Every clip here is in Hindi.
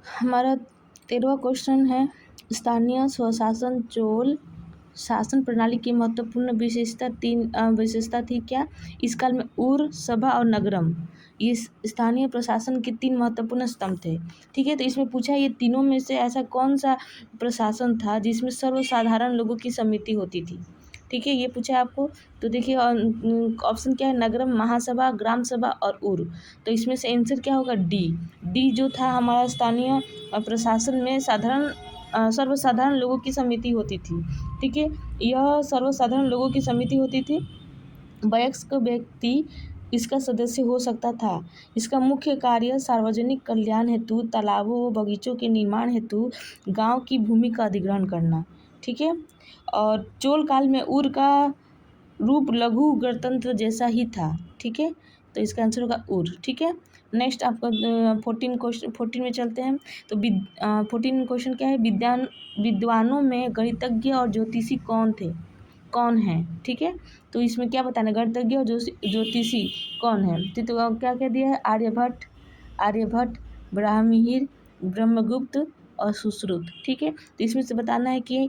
हमारा 13वां क्वेश्चन है, स्थानीय स्वशासन चोल शासन प्रणाली की महत्वपूर्ण विशेषता थी क्या? इस काल में उर, सभा और नगरम ये स्थानीय प्रशासन के 3 महत्वपूर्ण स्तंभ थे। ठीक है, तो इसमें पूछा है ये तीनों में से ऐसा कौन सा प्रशासन था जिसमें सर्वसाधारण लोगों की समिति होती थी? ठीक है, ये पूछा है आपको। तो देखिए ऑप्शन क्या है, नगरम, महासभा, ग्राम सभा और उर। तो इसमें से आंसर क्या होगा, डी। डी जो था हमारा स्थानीय प्रशासन में सर्वसाधारण लोगों की समिति होती थी। ठीक है, यह सर्वसाधारण लोगों की समिति होती थी। वयस्क व्यक्ति इसका सदस्य हो सकता था। इसका मुख्य कार्य सार्वजनिक कल्याण हेतु तालाबों व बगीचों के निर्माण हेतु गांव की भूमि का अधिग्रहण करना। ठीक है, और चोल काल में उर का रूप लघु गणतंत्र जैसा ही था। ठीक है, तो इसका आंसर होगा उर। ठीक है, नेक्स्ट आपका 14 में चलते हैं। तो 14 क्वेश्चन क्या है, विद्वानों में गणितज्ञ और ज्योतिषी कौन है? ठीक है, तो इसमें क्या बताना, गणितज्ञ और ज्योतिषी कौन है? तो क्या क्या दिया है, आर्यभट्ट, ब्राह्मीहिर, ब्रह्मगुप्त और सुश्रुत। ठीक है, तो इसमें से बताना है कि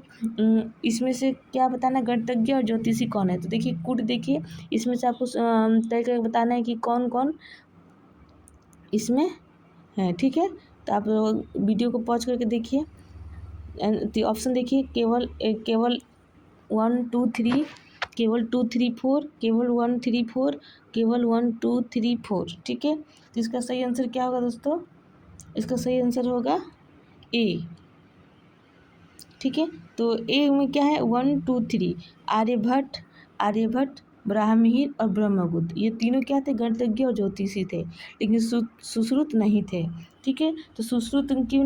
इसमें से क्या बताना है, गणितज्ञ और ज्योतिषी कौन है? तो देखिए कुट देखिए, इसमें से आपको तय करके बताना है कि कौन कौन इसमें है। ठीक है, तो आप वीडियो को पॉज करके देखिए। ऑप्शन देखिए, केवल 1 2 3, केवल 2 3 4, केवल 1 3 4, केवल 1 2 3 4। ठीक है, तो इसका सही आंसर क्या होगा दोस्तों? इसका सही आंसर होगा ए। ठीक है, तो ए में क्या है, 1 2 3, आर्यभट्ट, ब्राह्मीण और ब्रह्मगुप्त, ये तीनों क्या थे, गणितज्ञ और ज्योतिषी थे। लेकिन सुश्रुत नहीं थे। ठीक है, तो सुश्रुत क्यों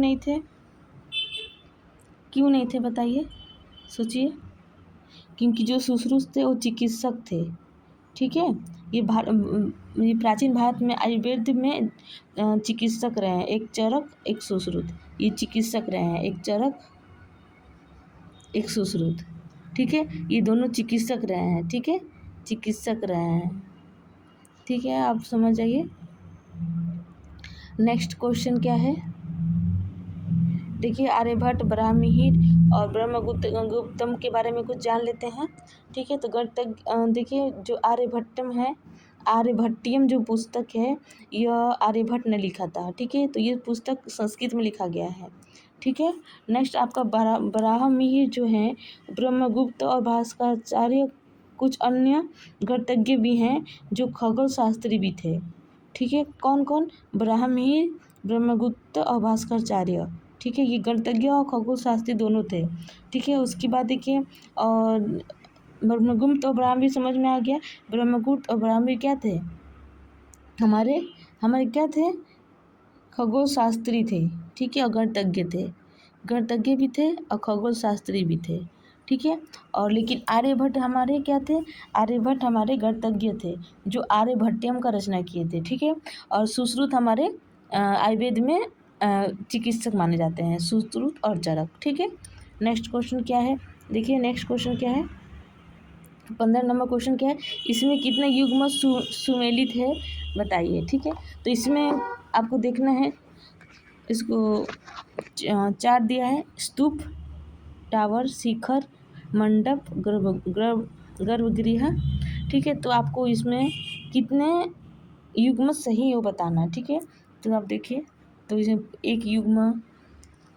नहीं थे बताइए, सोचिए। क्योंकि जो सुश्रुत थे वो चिकित्सक थे। ठीक है, ये प्राचीन भारत में आयुर्वेद में चिकित्सक रहे हैं, एक चरक एक सुश्रुत। ये चिकित्सक रहे हैं, एक चरक एक सुश्रुत। ठीक है, ये दोनों चिकित्सक रहे हैं। ठीक है, चिकित्सक रहे हैं। ठीक है, आप समझ जाइए। नेक्स्ट क्वेश्चन क्या है, देखिए आर्यभट्ट, ब्राह्मीण और गुप्तम के बारे में कुछ जान लेते हैं। ठीक है, तो गणितज्ञ देखिए जो आर्यभट्टियम जो पुस्तक है, यह आर्यभट्ट ने लिखा था। ठीक है, तो ये पुस्तक संस्कृत में लिखा गया है। ठीक है, नेक्स्ट आपका ब्राह्मीण जो है, ब्रह्मगुप्त और भास्कराचार्य कुछ अन्य गणितज्ञ भी हैं जो खगोल शास्त्री भी थे। ठीक है, कौन कौन, ब्राह्मीण, ब्रह्मगुप्त और भास्कराचार्य। ठीक है, ये गणितज्ञ और खगोल शास्त्री दोनों थे। ठीक है, उसके बाद देखिए और ब्रह्मगुप्त और ब्राह्मण समझ में आ गया। ब्रह्मगुप्त और ब्राह्मण क्या थे, हमारे क्या थे, खगोल शास्त्री थे। ठीक है, और गणितज्ञ भी थे और खगोल शास्त्री भी थे। ठीक है, और लेकिन आर्यभट्ट हमारे क्या थे, आर्यभट्ट हमारे गणितज्ञ थे जो आर्यभट्टियम का रचना किए थे। ठीक है, और सुश्रुत हमारे आयुर्वेद में चिकित्सक माने जाते हैं, सुश्रुत और चरक। ठीक है, नेक्स्ट क्वेश्चन क्या है, देखिए नेक्स्ट क्वेश्चन क्या है, 15 नंबर क्वेश्चन क्या है, इसमें कितने युग्म सुमेलित है बताइए। ठीक है, तो इसमें आपको देखना है, इसको 4 दिया है, स्तूप, टावर, शिखर, मंडप, गर्भगृह। ठीक है, तो आपको इसमें कितने युग्म सही है वो बताना है। ठीक है, तो आप देखिए, तो इसमें 1 युग्म,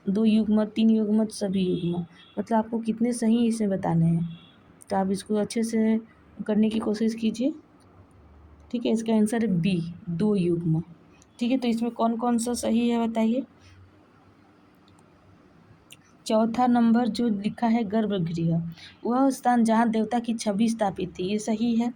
2 युग्म, 3 युग्म, सभी युग्म, मतलब आपको कितने सही इसमें बताने हैं। तो आप इसको अच्छे से करने की कोशिश कीजिए। ठीक है, इसका आंसर है बी, 2 युग्म। ठीक है, तो इसमें कौन कौन सा सही है बताइए। चौथा नंबर जो लिखा है गर्भगृह, वह स्थान जहाँ देवता की छवि स्थापित थी, ये सही है।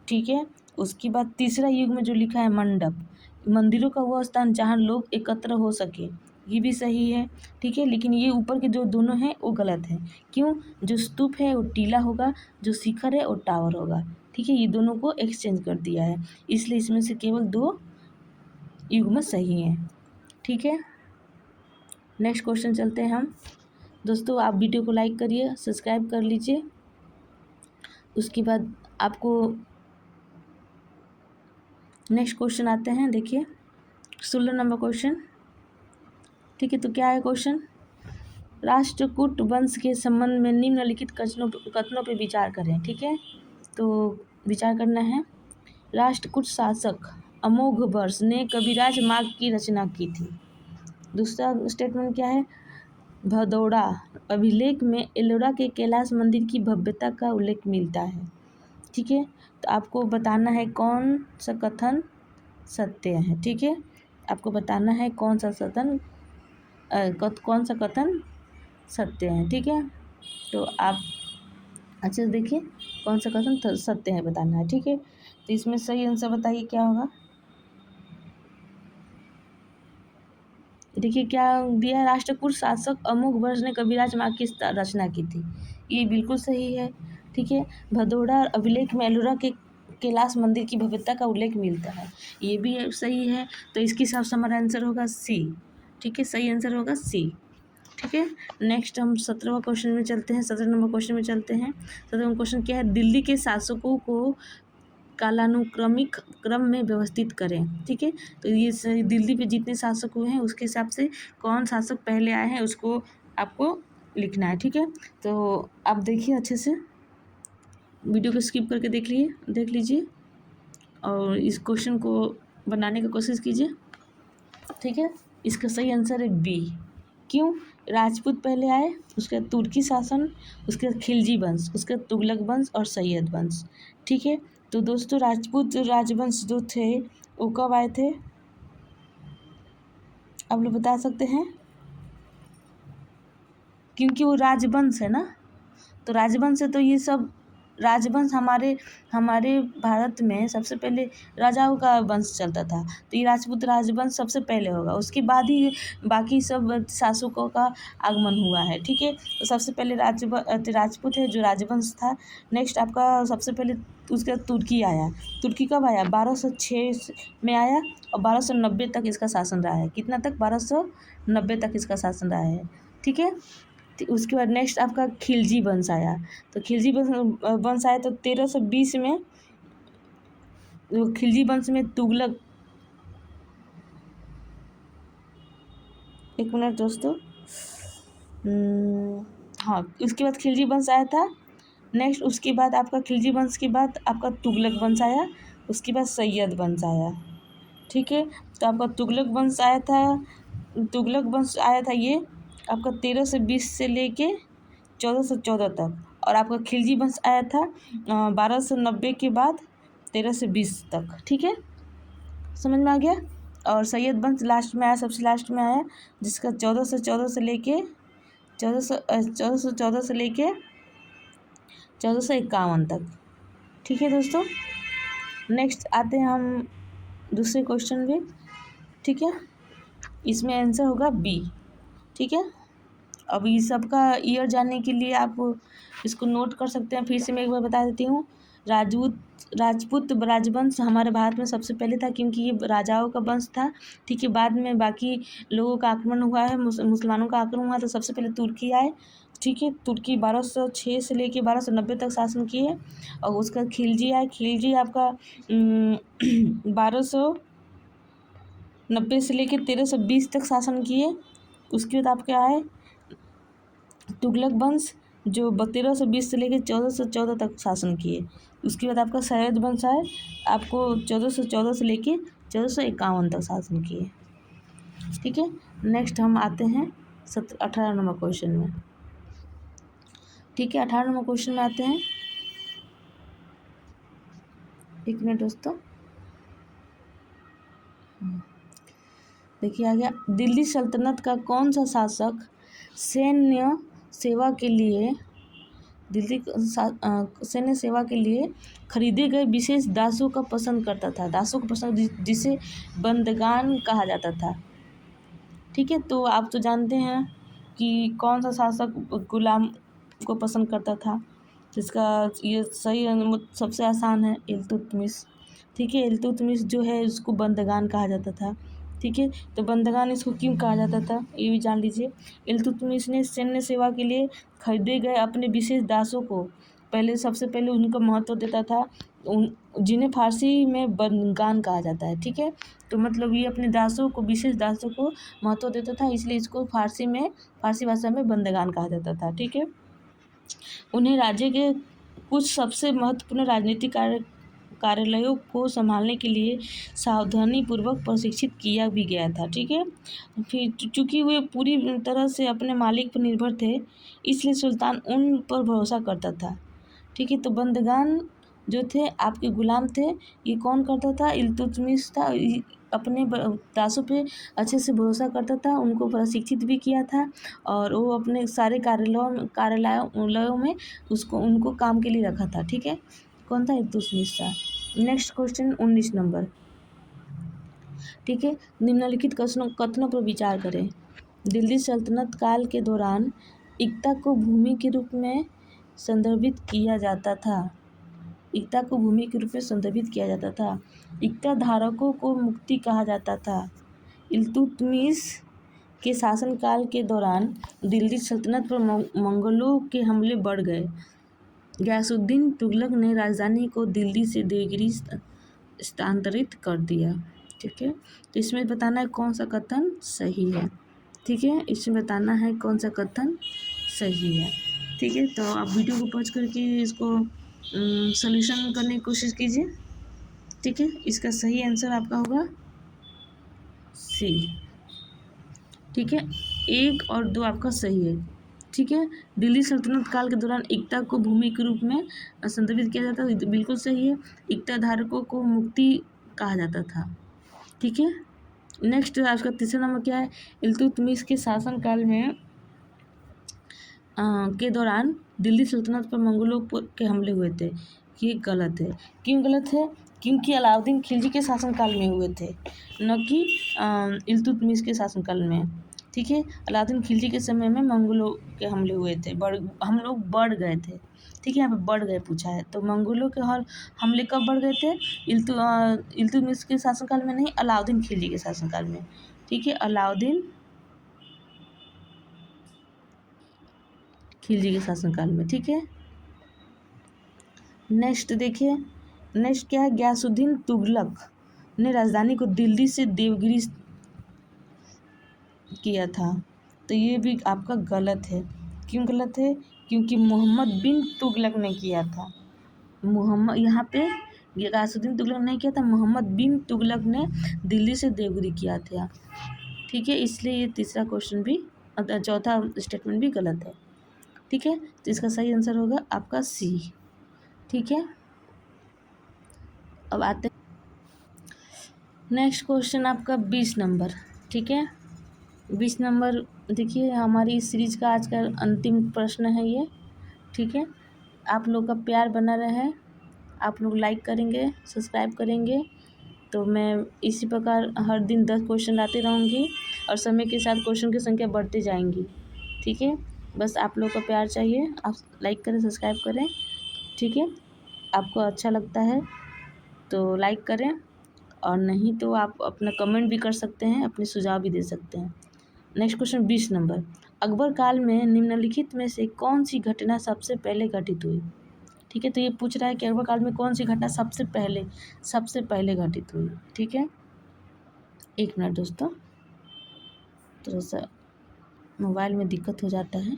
ठीक है, उसके बाद तीसरा युग्म जो लिखा है मंडप, मंदिरों का वह स्थान जहाँ लोग एकत्र हो सके, ये भी सही है। ठीक है, लेकिन ये ऊपर के जो दोनों हैं वो गलत है। क्यों, जो स्तूप है वो टीला होगा, जो शिखर है वो टावर होगा। ठीक है, ये दोनों को एक्सचेंज कर दिया है, इसलिए इसमें से केवल 2 युग्म सही हैं। ठीक है, नेक्स्ट क्वेश्चन चलते हैं हम। दोस्तों आप वीडियो को लाइक करिए, सब्सक्राइब कर लीजिए। उसके बाद आपको नेक्स्ट क्वेश्चन आते हैं, देखिए 16 नंबर क्वेश्चन, ठीक है, तो क्या है क्वेश्चन, राष्ट्रकूट वंश के संबंध में निम्नलिखित कथनों पे विचार करें। ठीक है, तो विचार करना है। राष्ट्रकूट शासक अमोघ वर्ष ने कविराज मार्ग की रचना की थी। दूसरा स्टेटमेंट क्या है, भदौड़ा अभिलेख में एलोरा के कैलाश मंदिर की भव्यता का उल्लेख मिलता है। ठीक है, तो आपको बताना है कौन सा कथन सत्य है। ठीक है, आपको बताना है कौन सा कथन सत्य है। ठीक है, तो आप अच्छे से देखिए कौन सा कथन सत्य है बताना है। ठीक है, तो इसमें सही आंसर बताइए क्या होगा। देखिए क्या दिया है, राष्ट्रकूट शासक अमोघ वर्ष ने कविराज मार्ग की रचना की थी, ये बिल्कुल सही है। ठीक है, भदौड़ा अभिलेख में एलोरा के कैलाश मंदिर की भव्यता का उल्लेख मिलता है, ये भी सही है। तो इसके हिसाब से हमारा आंसर होगा सी। ठीक है, सही आंसर होगा सी। ठीक है, नेक्स्ट हम 17वां क्वेश्चन में चलते हैं। 17 नंबर क्वेश्चन में चलते हैं। 17वां क्वेश्चन क्या है, दिल्ली के शासकों को कालानुक्रमिक क्रम में व्यवस्थित करें। ठीक है, तो ये दिल्ली पे जितने शासक हुए हैं उसके हिसाब से कौन शासक पहले आए हैं उसको आपको लिखना है। ठीक है, तो आप देखिए अच्छे से, वीडियो को स्किप करके देख लीजिए और इस क्वेश्चन को बनाने की कोशिश कीजिए। ठीक है, इसका सही आंसर है बी। क्यों, राजपूत पहले आए, उसके बाद तुर्की शासन, उसके बाद खिलजी वंश, उसके बाद तुगलक वंश और सैयद वंश। ठीक है, तो दोस्तों राजपूत राजवंश जो थे वो कब आए थे, आप लोग बता सकते हैं, क्योंकि वो राजवंश है ना, तो राजवंश है तो ये सब राजवंश हमारे भारत में सबसे पहले राजाओं का वंश चलता था, तो ये राजपूत राजवंश सबसे पहले होगा, उसके बाद ही बाकी सब शासकों का आगमन हुआ है। ठीक है, तो सबसे पहले राजपूत है जो राजवंश था। नेक्स्ट आपका सबसे पहले उसके बाद तुर्की आया। तुर्की कब आया, 1206 में आया और 1290 तक इसका शासन रहा है। कितना तक, 1290 तक इसका शासन रहा है। ठीक है, उसके बाद नेक्स्ट आपका खिलजी वंश आया। तो खिलजी वंश आया तो 1320 में खिलजी वंश में तुगलक, एक मिनट दोस्तों, हाँ, उसके बाद खिलजी वंश आया था। नेक्स्ट उसके बाद आपका खिलजी वंश के बाद आपका तुगलक वंश आया, उसके बाद सैयद वंश आया। ठीक है, तो आपका तुगलक वंश आया था ये आपका 1320 से लेके 1414 तक, और आपका खिलजी वंश आया था 1290 के बाद 1320 तक। ठीक है, समझ में आ गया। और सैयद वंश लास्ट में आया, सबसे लास्ट में आया, जिसका 1414 से लेके 1451 तक। ठीक है दोस्तों, नेक्स्ट आते हैं हम दूसरे क्वेश्चन पे। ठीक है, इसमें आंसर होगा बी। ठीक है, अब इस सब का ईयर जानने के लिए आप इसको नोट कर सकते हैं। फिर से मैं एक बार बता देती हूँ, राजपूत राजवंश हमारे भारत में सबसे पहले था, क्योंकि ये राजाओं का वंश था। ठीक है, बाद में बाकी लोगों का आक्रमण हुआ है, मुसलमानों का आक्रमण हुआ, तो सबसे पहले तुर्की आए। ठीक है, तुर्की 1206 से लेके 1290 तक शासन किए, और उसका खिलजी आए। खिलजी आपका 1290 से लेके 1320 तक शासन किए। उसके बाद आपके आए तुगलक वंश, जो 1320 से लेकर 1414 तक शासन किए। उसके बाद आपका सैयद वंश आए, आपको 1414 से लेके 1451 तक शासन किए। ठीक है, नेक्स्ट हम आते हैं 18 नंबर क्वेश्चन में। ठीक है, 18 नंबर क्वेश्चन में आते हैं, एक मिनट दोस्तों, देखिए आ गया, दिल्ली सल्तनत का कौन सा शासक सैन्य सेवा के लिए खरीदे गए विशेष दासों का पसंद करता था। दासों का पसंद, जिसे बंदगान कहा जाता था। ठीक है, तो आप तो जानते हैं कि कौन सा शासक गुलाम को पसंद करता था, जिसका ये सही सबसे आसान है, इल्तुतमिश। ठीक है, इल्तुतमिश जो है उसको बंदगान कहा जाता था। ठीक है, तो बंदगान इसको क्यों कहा जाता था ये भी जान लीजिए। इल्तुतमिश ने सैन्य सेवा के लिए खरीदे गए अपने विशेष दासों को सबसे पहले उनका महत्व देता था। जिन्हें फारसी में बंदगान कहा जाता है। ठीक है, तो मतलब ये अपने दासों को, विशेष दासों को महत्व देता था, इसलिए इसको फारसी भाषा में बंदगान कहा जाता था। ठीक है, उन्हें राज्य के कुछ सबसे महत्वपूर्ण राजनीतिक कार्यालयों को संभालने के लिए सावधानीपूर्वक प्रशिक्षित किया भी गया था। ठीक है, फिर चूँकि वे पूरी तरह से अपने मालिक पर निर्भर थे, इसलिए सुल्तान उन पर भरोसा करता था। ठीक है, तो बंदगान जो थे आपके गुलाम थे। ये कौन करता था? इल्तुतमिश था। अपने दासों पे अच्छे से भरोसा करता था, उनको प्रशिक्षित भी किया था और वो अपने सारे कार्यालयों में उनको काम के लिए रखा था। ठीक है, कौन था? इल्तुतमिश था। Next question 19 number. ठीक है, निम्नलिखित कथनों पर विचार करें। दिल्ली सल्तनत काल के दौरान एकता को भूमि के रूप में संदर्भित किया जाता था। एकता को भूमि के रूप में संदर्भित किया जाता था। एकता धारकों को मुक्ति कहा जाता था। इल्तुतमिश के शासनकाल के दौरान दिल्ली सल्तनत पर मंगोलों के हमले बढ़ गए। गयासुद्दीन तुगलक ने राजधानी को दिल्ली से देवगिरी स्थानांतरित कर दिया। ठीक है, तो इसमें बताना है कौन सा कथन सही है। ठीक है, इसमें बताना है कौन सा कथन सही है। ठीक है, तो आप वीडियो को पॉज करके इसको सॉल्यूशन करने की कोशिश कीजिए। ठीक है, इसका सही आंसर आपका होगा सी। ठीक है, 1 और 2 आपका सही है। ठीक है, दिल्ली सल्तनत काल के दौरान एकता को भूमि के रूप में संदर्भित किया जाता था, बिल्कुल सही है। एकता धारकों को मुक्ति कहा जाता था। ठीक है, नेक्स्ट आपका तीसरा नंबर क्या है? इल्तुतमिश के शासनकाल में के दौरान दिल्ली सल्तनत पर मंगोलों के हमले हुए थे। ये गलत है। क्यों गलत है? क्योंकि अलाउद्दीन खिलजी के शासनकाल में हुए थे, न कि इल्तुतमिश के शासनकाल में। ठीक है, अलाउद्दीन खिलजी के समय में मंगोलों के हमले हुए थे, हम लोग बढ़ गए थे। ठीक है, यहाँ पे बढ़ गए पूछा है, तो मंगोलों के हमले कब बढ़ गए थे? इल्तुतमिश के शासनकाल में नहीं, अलाउद्दीन खिलजी के शासनकाल में। ठीक है, अलाउद्दीन खिलजी के शासनकाल में। ठीक है, नेक्स्ट देखिए, नेक्स्ट क्या है? गयासुद्दीन तुगलक ने राजधानी को दिल्ली से देवगिरी किया था, तो ये भी आपका गलत है। क्यों गलत है? क्योंकि मोहम्मद बिन तुगलक ने किया था। यहाँ पे गयासुद्दीन तुगलक ने किया था, मोहम्मद बिन तुगलक ने दिल्ली से देवगिरी किया था। ठीक है, इसलिए ये तीसरा क्वेश्चन भी, चौथा स्टेटमेंट भी गलत है। ठीक है, तो इसका सही आंसर होगा आपका सी। ठीक है, अब आते नेक्स्ट क्वेश्चन आपका 20 नंबर। ठीक है, 20 नंबर देखिए, हमारी इस सीरीज का आज का अंतिम प्रश्न है ये। ठीक है, आप लोग का प्यार बना रहे, आप लोग लाइक करेंगे, सब्सक्राइब करेंगे, तो मैं इसी प्रकार हर दिन 10 क्वेश्चन लाते रहूँगी और समय के साथ क्वेश्चन की संख्या बढ़ती जाएंगी। ठीक है, बस आप लोग का प्यार चाहिए, आप लाइक करें, सब्सक्राइब करें। ठीक है, आपको अच्छा लगता है तो लाइक करें, और नहीं तो आप अपना कमेंट भी कर सकते हैं, अपने सुझाव भी दे सकते हैं। Next question 20 number. अकबर काल में निम्नलिखित में से कौन सी घटना सबसे पहले घटित हुई? ठीक है, तो ये पूछ रहा है कि अकबर काल में कौन सी घटना सबसे पहले घटित हुई। ठीक है, 1 मिनट दोस्तों, थोड़ा सा मोबाइल में दिक्कत हो जाता है।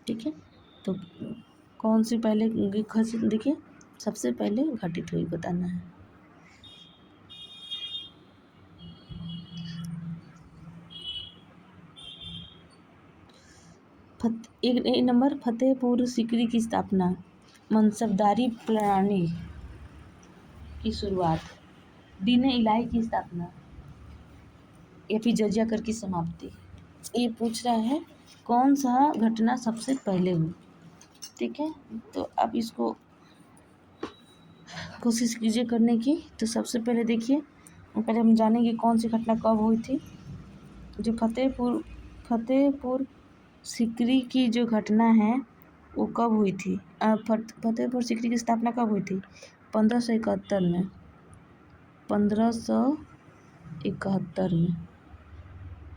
ठीक है, तो कौन सी पहले देखिए, सबसे पहले घटित हुई बताना है। एक नंबर, फतेहपुर सीकरी की स्थापना, मनसबदारी प्रणाली की शुरुआत, दीन इलाही की स्थापना, या फिर जजिया कर की समाप्ति। ये पूछ रहा है कौन सा घटना सबसे पहले हुई। ठीक है, तो आप इसको कोशिश कीजिए करने की। तो सबसे पहले देखिए, पहले हम जानेंगे कौन सी घटना कब हुई थी। जो फतेहपुर सीकरी की जो घटना है वो कब हुई थी? फतेहपुर सीकरी की स्थापना कब हुई थी? 1571 में। 1571 में।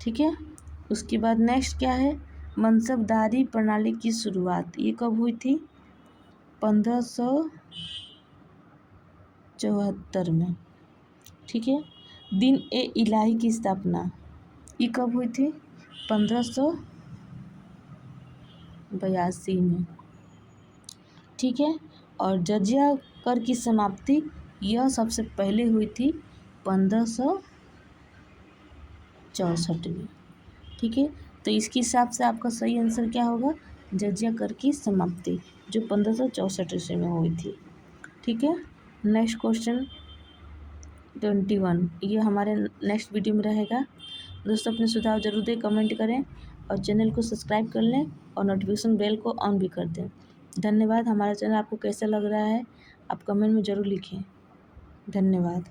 ठीक है, उसके बाद नेक्स्ट क्या है? मनसबदारी प्रणाली की शुरुआत, ये कब हुई थी? 1500 1574 में। ठीक है। दिन ए इलाही की स्थापना ये कब हुई थी? 1582 में। ठीक है। और जजिया कर की समाप्ति यह सबसे पहले हुई थी 1564 में। ठीक है। तो इसके हिसाब से आपका सही आंसर क्या होगा? जजिया कर की समाप्ति जो 1564 ईस्वी में हुई थी। ठीक है। नेक्स्ट क्वेश्चन 21 ये हमारे नेक्स्ट वीडियो में रहेगा। दोस्तों अपने सुझाव जरूर दें, कमेंट करें और चैनल को सब्सक्राइब कर लें और नोटिफिकेशन बेल को ऑन भी कर दें। धन्यवाद। हमारा चैनल आपको कैसा लग रहा है आप कमेंट में ज़रूर लिखें। धन्यवाद।